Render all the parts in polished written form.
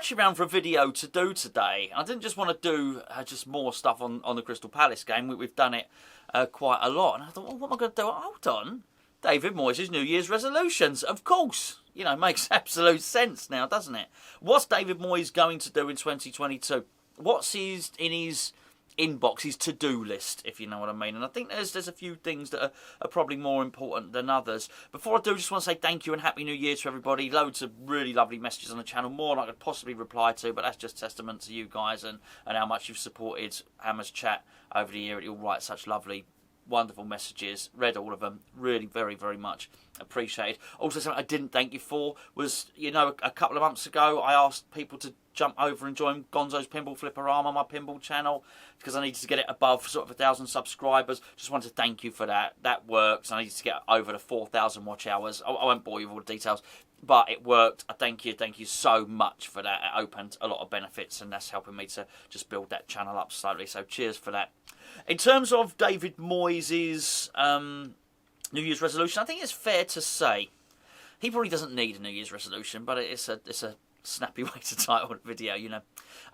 actually around for a video to do today. I didn't just want to do just more stuff on the Crystal Palace game. We've done it quite a lot. And I thought, well, what am I going to do? Hold on. David Moyes' New Year's resolutions. Of course. You know, makes absolute sense now, doesn't it? What's David Moyes going to do in 2022? What's in his inbox, his to-do list, if you know what I mean? And I think there's a few things that are probably more important than others. Before I do, just want to say thank you and Happy New Year to everybody. Loads of really lovely messages on the channel, more than I could possibly reply to, but that's just testament to you guys and how much you've supported Hammer's chat over the year. You'll write such lovely, wonderful messages. Read all of them. Really, very, very much appreciated. Also, something I didn't thank you for was, you know, a couple of months ago, I asked people to jump over and join Gonzo's Pinball Flipperama, my pinball channel, because I needed to get it above sort of 1,000 subscribers. Just wanted to thank you for that. That works. I needed to get over the 4,000 watch hours. I won't bore you with all the details, but it worked. I thank you so much for that. It opened a lot of benefits, and that's helping me to just build that channel up slightly. So cheers for that. In terms of David Moyes' New Year's resolution, I think it's fair to say he probably doesn't need a New Year's resolution, but it's a snappy way to title the video, you know.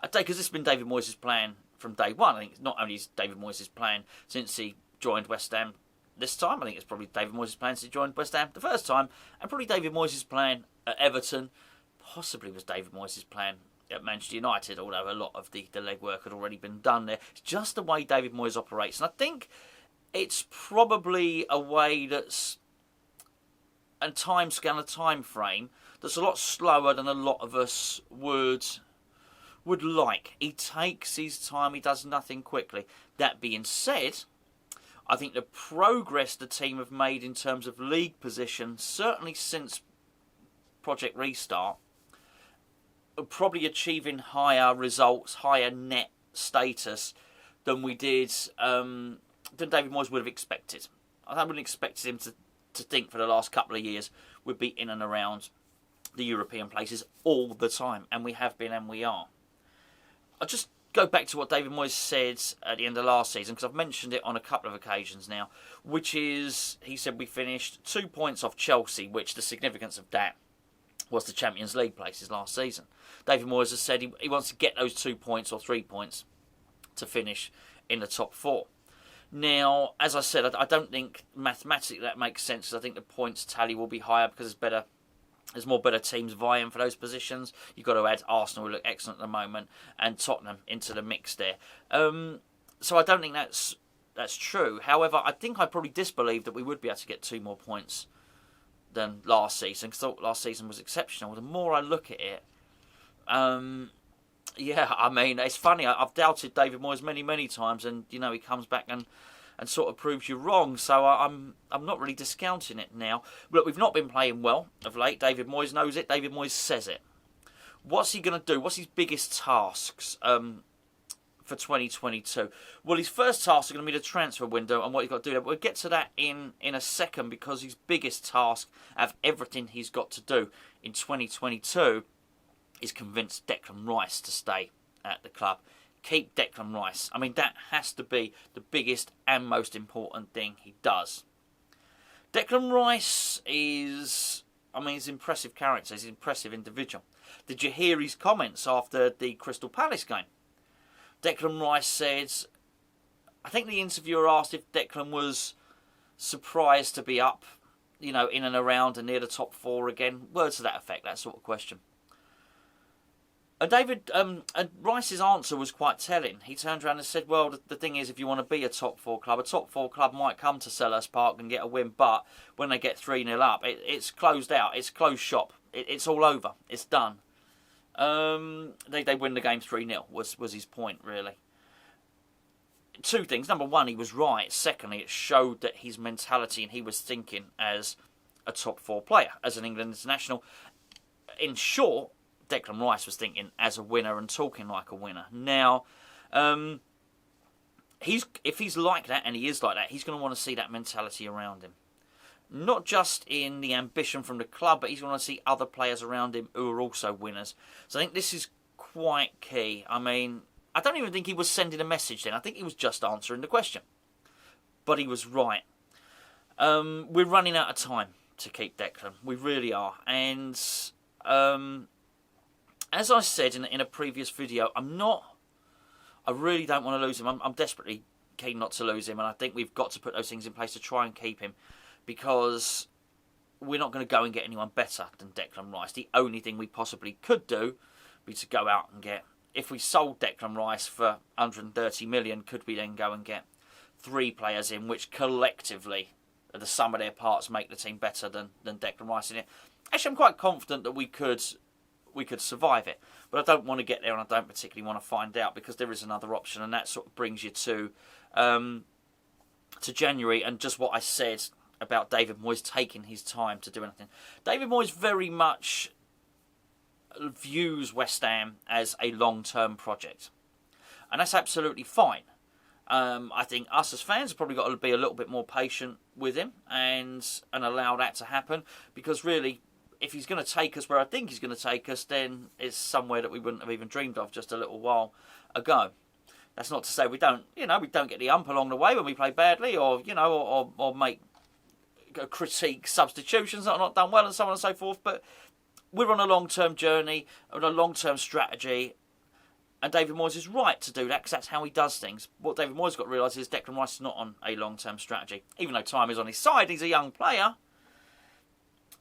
Because this has been David Moyes' plan from day one. I think it's not only David Moyes' plan since he joined West Ham this time. I think it's probably David Moyes' plan since he joined West Ham the first time, and probably David Moyes' plan at Everton. Possibly was David Moyes' plan at Manchester United, although a lot of the legwork had already been done there. It's just the way David Moyes operates, and I think it's probably a way that's a time scale, a time frame that's a lot slower than a lot of us would like. He takes his time. He does nothing quickly. That being said, I think the progress the team have made in terms of league position, certainly since Project Restart, are probably achieving higher results, higher net status than we did, than David Moyes would have expected. I wouldn't expect him to think for the last couple of years we'd be in and around the European places all the time, and we have been and we are. I'll just go back to what David Moyes said at the end of last season, because I've mentioned it on a couple of occasions now, which is, he said we finished 2 points off Chelsea, which the significance of that was the Champions League places last season. David Moyes has said he wants to get those 2 points or 3 points to finish in the top four. Now, as I said, I don't think mathematically that makes sense, because I think the points tally will be higher because there's more better teams vying for those positions. You've got to add Arsenal, who look excellent at the moment, and Tottenham into the mix there. So I don't think that's true. However, I think I probably disbelieved that we would be able to get 2 more points than last season, because I thought last season was exceptional. The more I look at it, yeah, I mean, it's funny. I've doubted David Moyes many times, and you know he comes back and sort of proves you wrong. So I'm not really discounting it now. Look, we've not been playing well of late. David Moyes knows it. David Moyes says it. What's he going to do? What's his biggest tasks for 2022? Well, his first tasks are going to be the transfer window and what he's got to do there. But we'll get to that in a second, because his biggest task of everything he's got to do in 2022 is convince Declan Rice to stay at the club. Keep Declan Rice. I mean, that has to be the biggest and most important thing he does. Declan Rice is, I mean, he's an impressive character. He's an impressive individual. Did you hear his comments after the Crystal Palace game? Declan Rice said, I think the interviewer asked if Declan was surprised to be up, you know, in and around and near the top four again. Words to that effect, that sort of question. And Rice's answer was quite telling. He turned around and said, well, the thing is, if you want to be a top four club might come to Selhurst Park and get a win, but when they get 3-0 up, it's closed out, it's closed shop, it's all over, it's done. They win the game 3-0 was his point, really. 2 things. Number one, he was right. Secondly, it showed that his mentality and he was thinking as a top 4 player, as an England international. In short, Declan Rice was thinking as a winner and talking like a winner. Now, if he's like that, and he is like that, he's going to want to see that mentality around him. Not just in the ambition from the club, but he's going to see other players around him who are also winners. So I think this is quite key. I mean, I don't even think he was sending a message then. I think he was just answering the question. But he was right. We're running out of time to keep Declan. We really are. And as I said in a previous video, I really don't want to lose him. I'm desperately keen not to lose him, and I think we've got to put those things in place to try and keep him, because we're not going to go and get anyone better than Declan Rice. The only thing we possibly could do would be to go out and get, if we sold Declan Rice for 130 million, could we then go and get 3 players in, which collectively, the sum of their parts, make the team better than Declan Rice in it? Actually, I'm quite confident that we could survive it, but I don't want to get there, and I don't particularly want to find out, because there is another option, and that sort of brings you to January, and just what I said about David Moyes taking his time to do anything. David Moyes very much views West Ham as a long-term project, and that's absolutely fine. I think us as fans have probably got to be a little bit more patient with him and allow that to happen, because really, if he's going to take us where I think he's going to take us, then it's somewhere that we wouldn't have even dreamed of just a little while ago. That's not to say we don't get the ump along the way when we play badly, or make critique substitutions that are not done well, and so on and so forth. But we're on a long-term journey, on a long-term strategy, and David Moyes is right to do that, because that's how he does things. What David Moyes got to realise is Declan Rice is not on a long-term strategy. Even though time is on his side, he's a young player.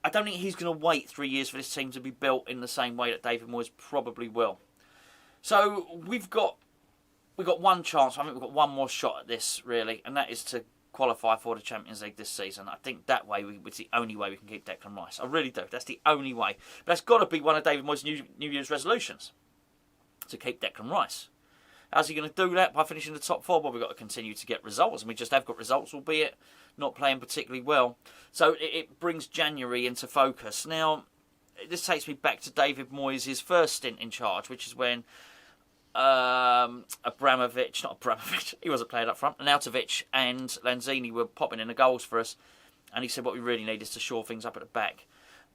I don't think he's going to wait 3 years for this team to be built in the same way that David Moyes probably will. So we've got one chance. I think we've got one more shot at this, really, and that is to qualify for the Champions League this season. I think that way it's the only way we can keep Declan Rice. I really do. That's the only way. But that's got to be one of David Moyes' New Year's resolutions, to keep Declan Rice. How's he going to do that? By finishing the top 4? Well, we've got to continue to get results, and we just have got results, albeit not playing particularly well. So it brings January into focus. Now, this takes me back to David Moyes' first stint in charge, which is when he wasn't playing up front, Arnautovic and Lanzini were popping in the goals for us, and he said what we really need is to shore things up at the back.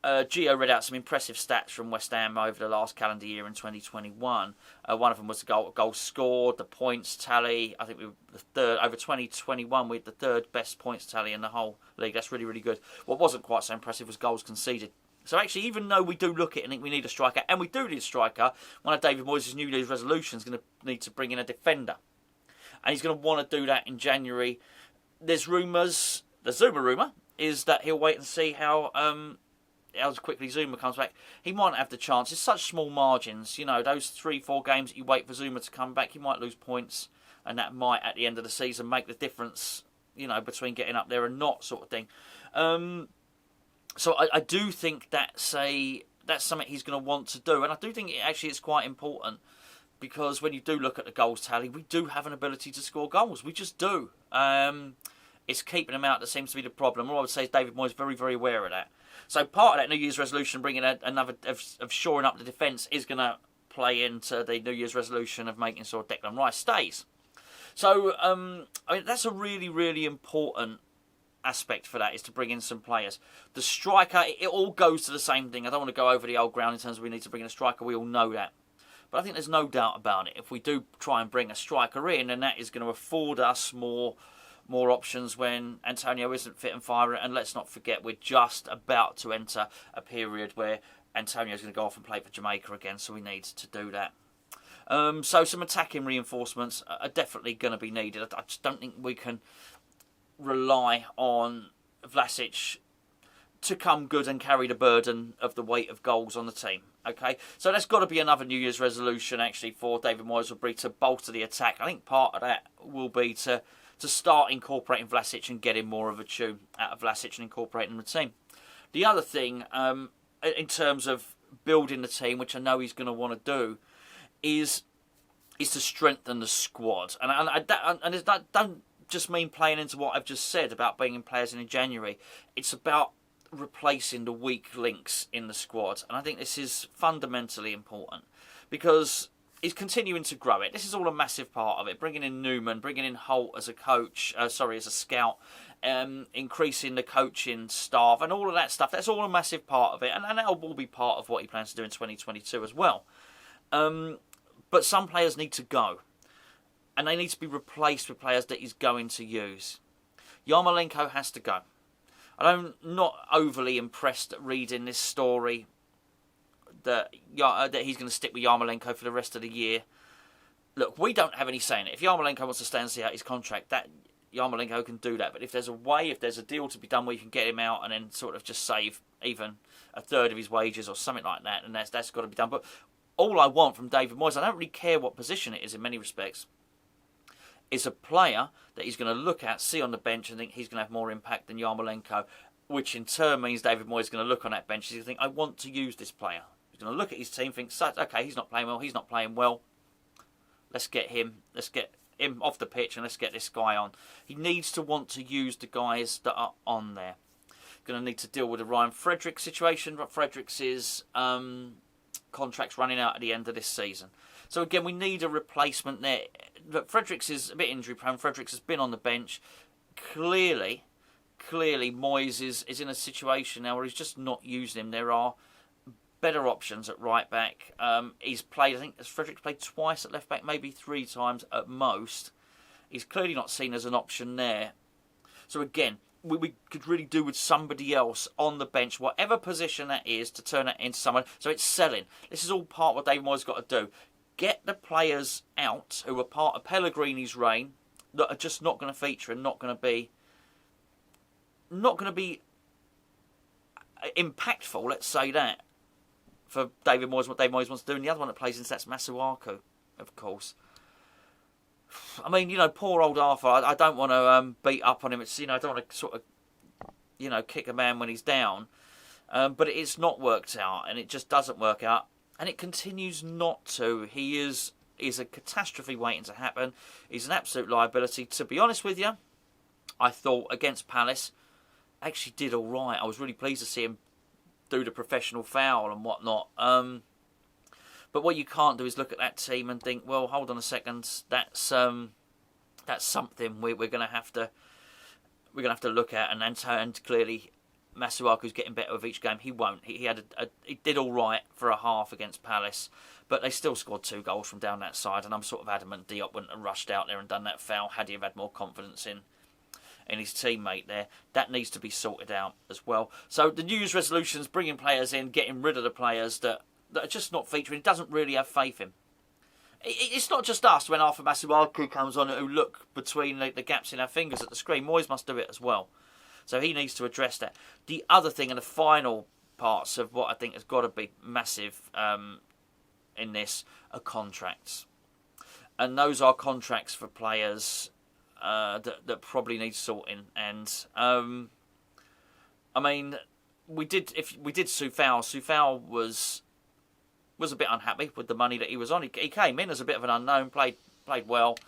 Gio read out some impressive stats from West Ham over the last calendar year in 2021. One of them was the goals scored, the points tally. I think we were the third over 2021. We had the third best points tally in the whole league. That's really, really good. What wasn't quite so impressive was goals conceded. So actually, even though we do look at it and think we need a striker, and we do need a striker, one of David Moyes' New Year's resolutions is going to need to bring in a defender. And he's going to want to do that in January. There's rumours, the Zuma rumour, is that he'll wait and see how quickly Zuma comes back. He might have the chance. It's such small margins. Those 3-4 games that you wait for Zuma to come back, he might lose points, and that might, at the end of the season, make the difference, between getting up there and not, sort of thing. So I do think that's something he's going to want to do, and I do think it's quite important, because when you do look at the goals tally, we do have an ability to score goals. We just do. It's keeping them out that seems to be the problem. All I would say is David Moyes is very, very aware of that. So part of that New Year's resolution, bringing another of shoring up the defence, is going to play into the New Year's resolution of making sure Declan Rice stays. So that's a really, really important aspect for that, is to bring in some players. The striker, it all goes to the same thing. I don't want to go over the old ground in terms of we need to bring in a striker. We all know that. But I think there's no doubt about it. If we do try and bring a striker in, then that is going to afford us more options when Antonio isn't fit and firing. And let's not forget, we're just about to enter a period where Antonio's going to go off and play for Jamaica again, so we need to do that. So some attacking reinforcements are definitely going to be needed. I just don't think we can rely on Vlasic to come good and carry the burden of the weight of goals on the team. Okay, so that's got to be another New Year's resolution actually for David Moyes, will be to bolster the attack. I think part of that will be to start incorporating Vlasic and getting more of a tune out of Vlasic and incorporating the team. The other thing, in terms of building the team, which I know he's going to want to do, is to strengthen the squad. And don't just mean playing into what I've just said about bringing players in January. It's about replacing the weak links in the squad. And I think this is fundamentally important, because he's continuing to grow it. This is all a massive part of it. Bringing in Newman, bringing in Holt as a coach, as a scout, increasing the coaching staff and all of that stuff. That's all a massive part of it. And that will all be part of what he plans to do in 2022 as well. But some players need to go, and they need to be replaced with players that he's going to use. Yarmolenko has to go. I'm not overly impressed at reading this story that he's going to stick with Yarmolenko for the rest of the year. Look, we don't have any say in it. If Yarmolenko wants to stay and see out his contract, that Yarmolenko can do that. But if there's a deal to be done where you can get him out and then sort of just save even a third of his wages or something like that, and that's got to be done. But all I want from David Moyes, I don't really care what position it is in many respects, is a player that he's going to look at, see on the bench, and think he's going to have more impact than Yarmolenko, which in turn means David Moyes is going to look on that bench. He's going to think, I want to use this player. He's going to look at his team, think, okay, he's not playing well. Let's get him off the pitch and let's get this guy on. He needs to want to use the guys that are on there. Going to need to deal with the Ryan Fredericks situation. Fredericks' contract's running out at the end of this season. So again, we need a replacement there. Look, Fredericks is a bit injury prone. Fredericks has been on the bench. Clearly Moyes is in a situation now where he's just not using him. There are better options at right back. He's played, I think, Fredericks played twice at left back, maybe 3 times at most. He's clearly not seen as an option there. So again, we could really do with somebody else on the bench, whatever position that is, to turn that into someone. So it's selling. This is all part of what David Moyes got to do. Get the players out who are part of Pellegrini's reign that are just not going to feature and not going to be impactful, let's say that, for David Moyes, what David Moyes wants to do. And the other one that plays into that's Masuaku, of course. I mean, poor old Arthur. I don't want to beat up on him. It's, I don't want to sort of, kick a man when he's down. But it's not worked out, and it just doesn't work out, and it continues not to. He is a catastrophe waiting to happen. He's an absolute liability. To be honest with you, I thought against Palace, actually did all right. I was really pleased to see him do the professional foul and whatnot. But what you can't do is look at that team and think, well, hold on a second, that's something we're going to have to look at. And clearly, Masuaku's getting better with each game. He won't. He did all right for a half against Palace, but they still scored 2 goals from down that side. And I'm sort of adamant Diop wouldn't have rushed out there and done that foul had he have had more confidence in his teammate there. That needs to be sorted out as well. So the New Year's resolutions, bringing players in, getting rid of the players that are just not featuring. He doesn't really have faith in. It's not just us when Arthur Masuaku comes on who look between the gaps in our fingers at the screen. Moyes must do it as well. So he needs to address that. The other thing, and the final parts of what I think has got to be massive in this, are contracts. And those are contracts for players that probably need sorting. And I mean, we did Soufal. Soufal was a bit unhappy with the money that he was on. He came in as a bit of an unknown, played well,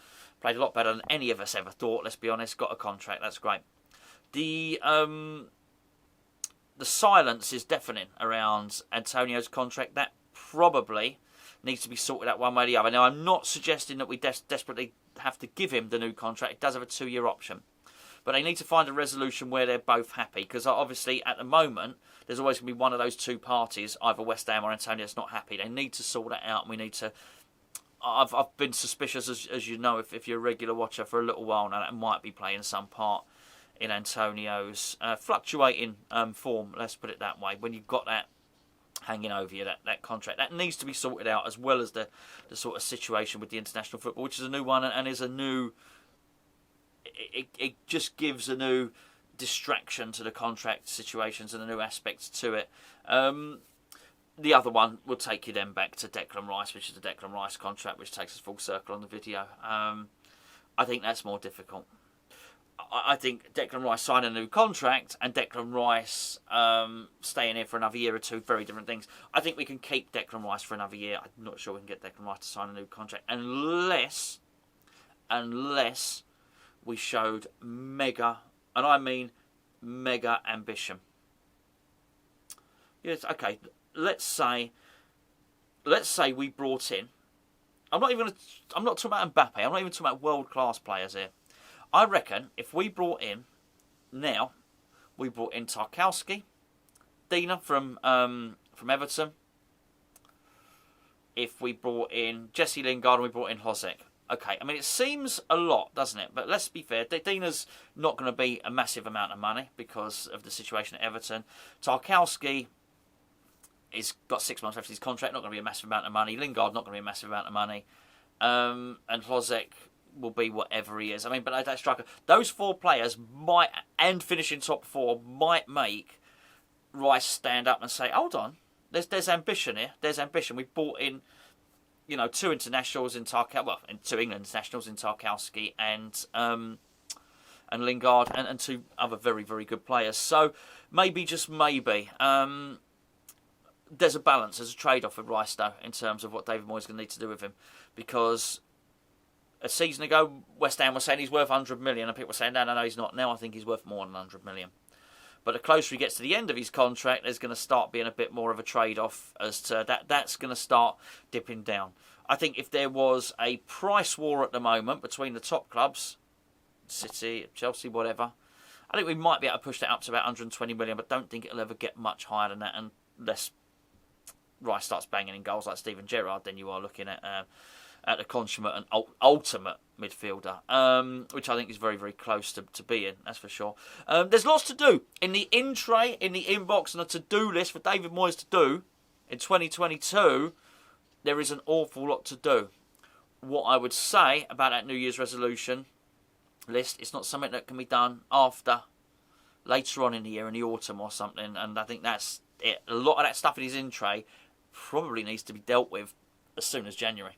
played a lot better than any of us ever thought. Let's be honest. Got a contract. That's great. The silence is deafening around Antonio's contract. That probably needs to be sorted out one way or the other. Now, I'm not suggesting that we desperately have to give him the new contract. It does have a 2-year option. But they need to find a resolution where they're both happy. Because obviously, at the moment, there's always going to be one of those two parties, either West Ham or Antonio, that's not happy. They need to sort that out. And we need to... I've been suspicious, as you know, if you're a regular watcher, for a little while now, that might be playing some part in Antonio's fluctuating form, let's put it that way. When you've got that hanging over you, that contract, that needs to be sorted out, as well as the sort of situation with the international football, which is a new one and is a new... It just gives a new distraction to the contract situations and a new aspect to it. The other one will take you then back to Declan Rice, which is the Declan Rice contract, which takes us full circle on the video. I think that's more difficult. I think Declan Rice signing a new contract and Declan Rice staying here for another year or two, very different things. I think we can keep Declan Rice for another year. I'm not sure we can get Declan Rice to sign a new contract unless we showed mega, and I mean mega, ambition. Yes, okay. Let's say we brought in. I'm not talking about Mbappe. I'm not even talking about world class players here. I reckon if we brought in Tarkowski, Dina from Everton. If we brought in Jesse Lingard and we brought in Hosek. Okay, I mean, it seems a lot, doesn't it? But let's be fair. Dina's not going to be a massive amount of money because of the situation at Everton. Tarkowski, he's got 6 months left of his contract, not going to be a massive amount of money. Lingard, not going to be a massive amount of money. And Hlozek will be whatever he is. I mean, but that striker, those 4 players might, and finishing top 4, might make Rice stand up and say, hold on, there's ambition here. There's ambition. We've brought in, 2 internationals in Tarkowski, well, 2 England internationals in Tarkowski and Lingard, and 2 other very, very good players. So maybe, just maybe, there's a balance, there's a trade-off with Rice, though, in terms of what David Moyes is going to need to do with him. Because a season ago, West Ham was saying he's worth 100 million, and people were saying, no, he's not. Now I think he's worth more than 100 million. But the closer he gets to the end of his contract, there's going to start being a bit more of a trade-off as to that's going to start dipping down. I think if there was a price war at the moment between the top clubs, City, Chelsea, whatever, I think we might be able to push that up to about 120 million, but don't think it'll ever get much higher than that unless Rice starts banging in goals like Steven Gerrard. Then you are looking at a consummate and ultimate midfielder, which I think is very, very close to being, that's for sure. There's lots to do in the in-tray, in the inbox, and a to-do list for David Moyes to do in 2022. There is an awful lot to do. What I would say about that New Year's resolution list, it's not something that can be done later on in the year, in the autumn or something, and I think that's it. A lot of that stuff in his in-tray probably needs to be dealt with as soon as January.